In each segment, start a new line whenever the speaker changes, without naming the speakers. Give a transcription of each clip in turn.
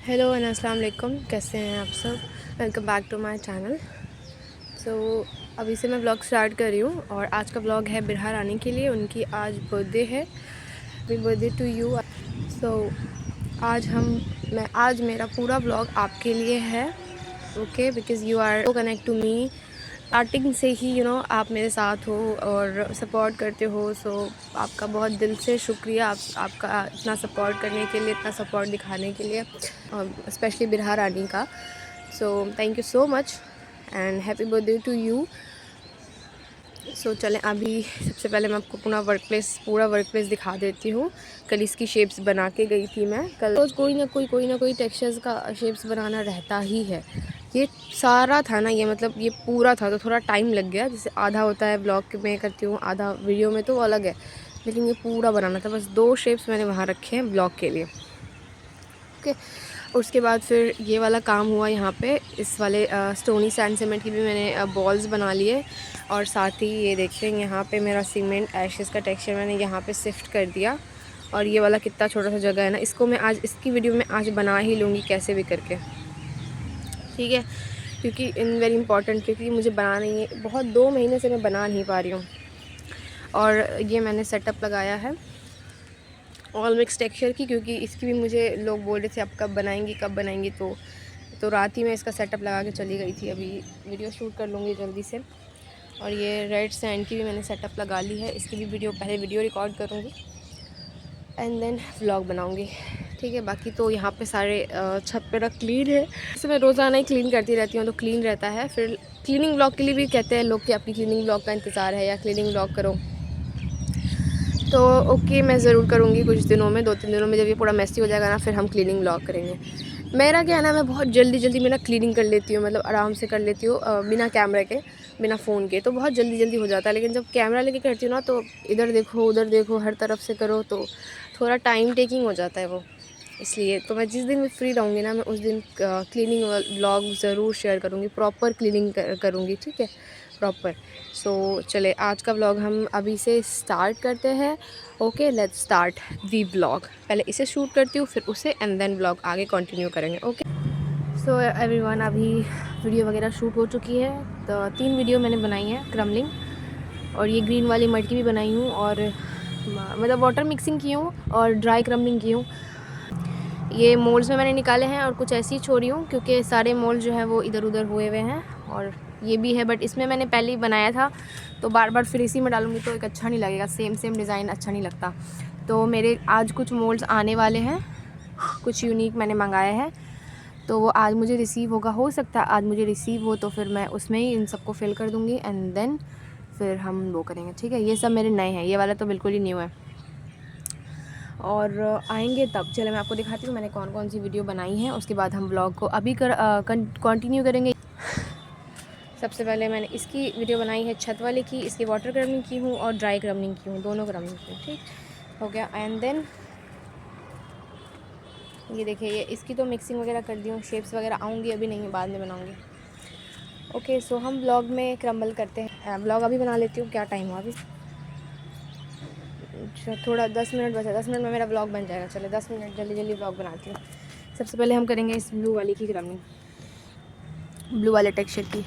Hello and अस्सलाम वालेकुम, कैसे हैं आप सब। Welcome back to my channel. So अभी से मैं व्लॉग स्टार्ट कर रही हूँ और आज का व्लॉग है बिरहा रानी के लिए। उनकी आज बर्थडे है। Happy birthday to you. So आज मेरा पूरा व्लॉग आपके लिए है, okay, because you are so connect to me. Starting से ही आप मेरे साथ हो और सपोर्ट करते हो। सो आपका बहुत दिल से शुक्रिया, आपका इतना सपोर्ट करने के लिए, इतना सपोर्ट दिखाने के लिए, स्पेशली बिरहा रानी का। So thank you so much and happy birthday to you. So चलें, अभी सबसे पहले मैं आपको पूरा वर्क प्लेस दिखा देती हूँ। कल इसकी शेप्स बना के गई थी मैं। कल रोज़ कोई ना कोई टेक्सचर्स का शेप्स बनाना रहता ही है। ये सारा था ना, ये मतलब ये पूरा था तो थोड़ा टाइम लग गया। जैसे आधा होता है ब्लॉग में करती हूँ, आधा वीडियो में, तो वो अलग है। लेकिन ये पूरा बनाना था। बस 2 शेप्स मैंने वहाँ रखे हैं ब्लॉग के लिए, ओके। उसके बाद फिर ये वाला काम हुआ यहाँ पे। इस वाले स्टोनी सैंड सीमेंट की भी मैंने बॉल्स बना लिए। और साथ ही ये देखें, यहाँ पे मेरा सीमेंट एशेस का टेक्सचर मैंने यहाँ पे शिफ्ट कर दिया। और ये वाला कितना छोटा सा जगह है ना, इसको मैं आज इसकी वीडियो में आज बना ही लूँगी कैसे भी करके, ठीक है। क्योंकि इन वेरी इंपॉर्टेंट, क्योंकि मुझे बनाना ही है बहुत। 2 महीने से मैं बना नहीं पा रही हूँ। और ये मैंने सेटअप लगाया है ऑल मिक्स टेक्सचर की, क्योंकि इसकी भी मुझे लोग बोल रहे थे अब कब बनाएंगी। तो रात ही मैं इसका सेटअप लगा के चली गई थी। अभी वीडियो शूट कर लूँगी जल्दी से। और ये रेड सैंड की भी मैंने सेटअप लगा ली है। इसकी भी पहले वीडियो रिकॉर्ड करूँगी एंड देन व्लॉग बनाऊँगी, ठीक है। बाकी तो यहाँ पे सारे छत पे रख क्लीन है। जैसे मैं रोज़ाना ही क्लीन करती रहती हूँ तो क्लीन रहता है। फिर क्लीनिंग व्लॉग के लिए भी कहते हैं लोग कि अपनी क्लीनिंग व्लॉग का इंतज़ार है या क्लीनिंग व्लॉग करो। तो ओके, मैं ज़रूर करूँगी कुछ दिनों में, 2-3 दिनों में। जब ये पूरा मेसी हो जाएगा ना, फिर हम क्लीनिंग व्लॉग करेंगे। मेरा क्या है ना, मैं बहुत जल्दी में ना क्लीनिंग कर लेती हूँ, मतलब आराम से कर लेती हूँ, बिना कैमरे के, बिना फ़ोन के। तो बहुत जल्दी हो जाता है। लेकिन जब कैमरा लेके करती हूँ ना, तो इधर देखो उधर देखो, हर तरफ से करो, तो थोड़ा टाइम टेकिंग हो जाता है वो। इसलिए तो मैं जिस दिन भी फ्री रहूँगी ना, मैं उस दिन क्लीनिंग व्लॉग ज़रूर शेयर करूँगी। प्रॉपर क्लीनिंग करूँगी, ठीक है, प्रॉपर। सो चले, आज का व्लॉग हम अभी से स्टार्ट करते हैं। Okay, let's start the vlog. पहले इसे शूट करती हूँ, फिर उसे, एंड देन व्लॉग आगे कंटिन्यू करेंगे, ओके। सो एवरीवन, अभी वीडियो वगैरह शूट हो चुकी है। तो 3 वीडियो मैंने बनाई है क्रम्बलिंग, और ये ग्रीन वाली मटकी भी बनाई हूँ, और मतलब वाटर मिक्सिंग की हूँ और ड्राई क्रम्बलिंग की हूँ। ये मोल्ड्स में मैंने निकाले हैं और कुछ ऐसे ही छोड़ी हूँ, क्योंकि सारे मोल्ड जो है वो इधर उधर हुए हुए हैं। और ये भी है, बट इसमें मैंने पहले ही बनाया था, तो बार बार फिर इसी में डालूँगी तो एक अच्छा नहीं लगेगा। सेम डिज़ाइन अच्छा नहीं लगता। तो मेरे आज कुछ मोल्ड्स आने वाले हैं, कुछ यूनिक मैंने मंगाए हैं। तो वो आज मुझे रिसीव होगा, हो सकता है आज मुझे रिसीव हो, तो फिर मैं उसमें ही इन सबको फिल कर दूँगी एंड देन फिर हम वो करेंगे, ठीक है। ये सब मेरे नए हैं, ये वाला तो बिल्कुल ही न्यू है। और आएंगे तब। चलो मैं आपको दिखाती हूँ मैंने कौन कौन सी वीडियो बनाई है। उसके बाद हम ब्लॉग को अभी कंटिन्यू करेंगे। सबसे पहले मैंने इसकी वीडियो बनाई है छत वाले की। इसकी वाटर क्रम्बलिंग की हूँ और ड्राई क्रम्बलिंग की हूँ, दोनों क्रम्बलिंग की हूँ, ठीक हो गया। एंड देन ये देखिए, ये इसकी तो मिक्सिंग वगैरह कर दी हूँ। शेप्स वगैरह आऊँगी, अभी नहीं है, बाद में बनाऊँगी, ओके। सो हम ब्लॉग में क्रम्बल करते हैं। ब्लॉग अभी बना लेती हूँ। क्या टाइम हुआ अभी? थोड़ा 10 मिनट बचा। 10 मिनट में मेरा ब्लॉग बन जाएगा। चलो 10 मिनट जल्दी ब्लॉग बनाती हूँ। सबसे पहले हम करेंगे इस ब्लू वाली की क्रम्बलिंग, ब्लू वाले टेक्सचर की।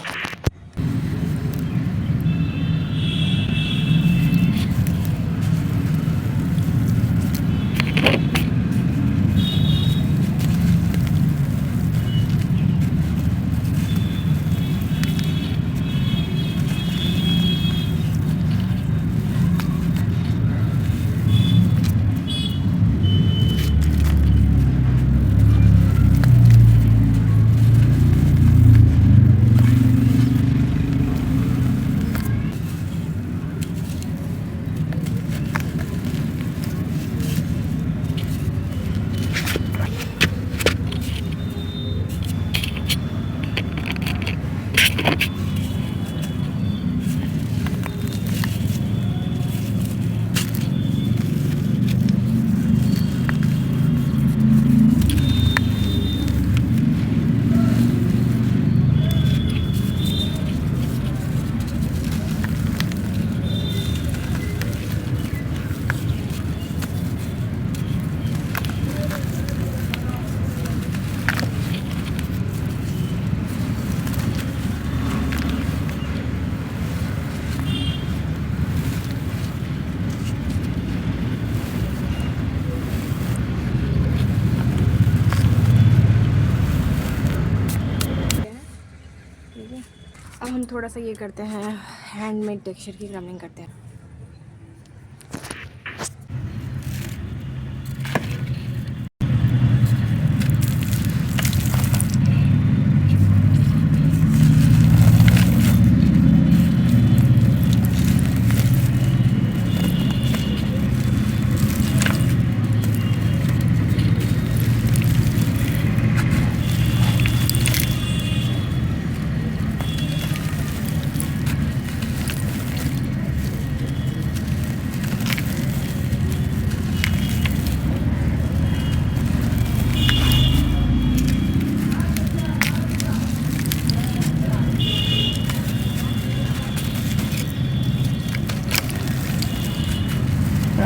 थोड़ा सा ये करते हैं, हैंडमेड टेक्सचर की क्रम्बलिंग करते हैं।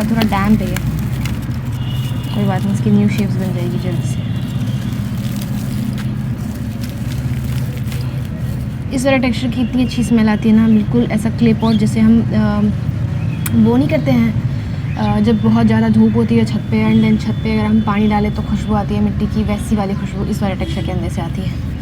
थोड़ा डैम्प है ये, कोई बात नहीं, इसकी न्यू शेप्स बन जाएगी जल्दी से। इस वाला टेक्सचर की इतनी अच्छी स्मेल आती है ना, बिल्कुल ऐसा क्ले पॉट जैसे हम वो नहीं करते हैं जब बहुत ज़्यादा धूप होती है छत पे, एंड देन छत पे अगर हम पानी डालें तो खुशबू आती है मिट्टी की, वैसी वाली खुशबू इस वाले टेक्सचर के अंदर से आती है।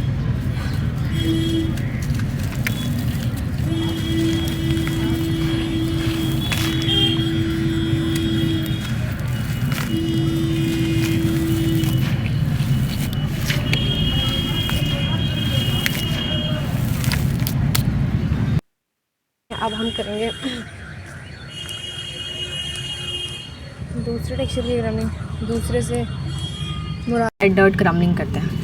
अब हम करेंगे दूसरे टेक्सचर की क्रम्बलिंग, दूसरे से मुराद डर्ट क्रम्बलिंग करते हैं।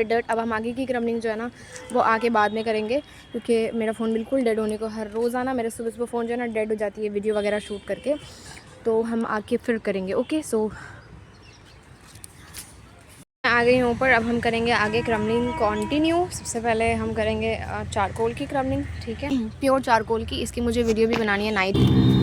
डर्ट। अब हम आगे की क्रम्बलिंग जो है ना वो आगे बाद में करेंगे, क्योंकि मेरा फ़ोन बिल्कुल डेड होने को, हर रोज़ाना मेरे सुबह सुबह फ़ोन जो है ना डेड हो जाती है वीडियो वगैरह शूट करके, तो हम आके फिर करेंगे। ओके, सो आ गई हूँ ऊपर। अब हम करेंगे आगे क्रम्बलिंग कंटिन्यू। सबसे पहले हम करेंगे चारकोल की क्रम्बलिंग, ठीक है, प्योर चारकोल की। इसकी मुझे वीडियो भी बनानी है नाइट।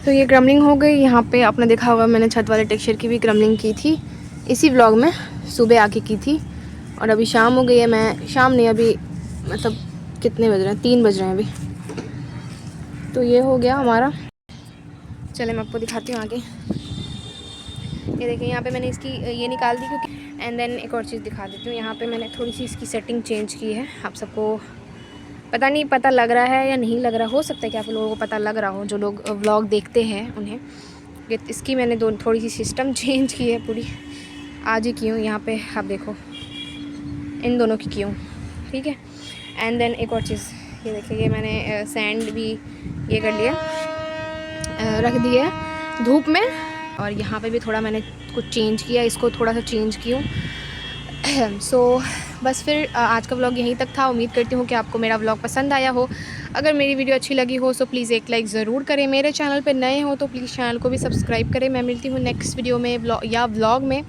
तो ये क्रमलिंग हो गई। यहाँ पे आपने देखा होगा मैंने छत वाले टेक्सचर की भी क्रमलिंग की थी इसी व्लॉग में, सुबह आके की थी। और अभी शाम हो गई है, मैं शाम नहीं अभी मतलब कितने बज रहे हैं, 3 बज रहे हैं अभी। तो ये हो गया हमारा। चले मैं आपको दिखाती हूँ आगे। ये देखिए यहाँ पे मैंने इसकी ये निकाल दी क्योंकि एंड देन एक और चीज़ दिखा देती हूँ। यहाँ पे मैंने थोड़ी सी इसकी सेटिंग चेंज की है। आप सबको पता नहीं पता लग रहा है या नहीं लग रहा, हो सकता है कि आप लोगों को पता लग रहा हो, जो लोग व्लॉग देखते हैं उन्हें। ये इसकी मैंने थोड़ी सी सिस्टम चेंज की है पूरी, आज ही की हूँ। यहाँ पे आप देखो इन दोनों की हूँ, ठीक है। एंड देन एक और चीज़ ये देखिए, ये मैंने सैंड भी ये कर लिया, रख दिया धूप में। और यहाँ पे भी थोड़ा मैंने कुछ चेंज किया, इसको थोड़ा सा चेंज की हूँ। सो बस फिर आज का व्लॉग यहीं तक था। उम्मीद करती हूँ कि आपको मेरा व्लॉग पसंद आया हो। अगर मेरी वीडियो अच्छी लगी हो तो प्लीज़ एक लाइक ज़रूर करें। मेरे चैनल पर नए हो तो प्लीज़ चैनल को भी सब्सक्राइब करें। मैं मिलती हूँ नेक्स्ट वीडियो में व्लॉग में।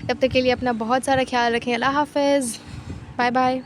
तब तक के लिए अपना बहुत सारा ख्याल रखें। अल्लाह हाफ़िज़, बाय बाय।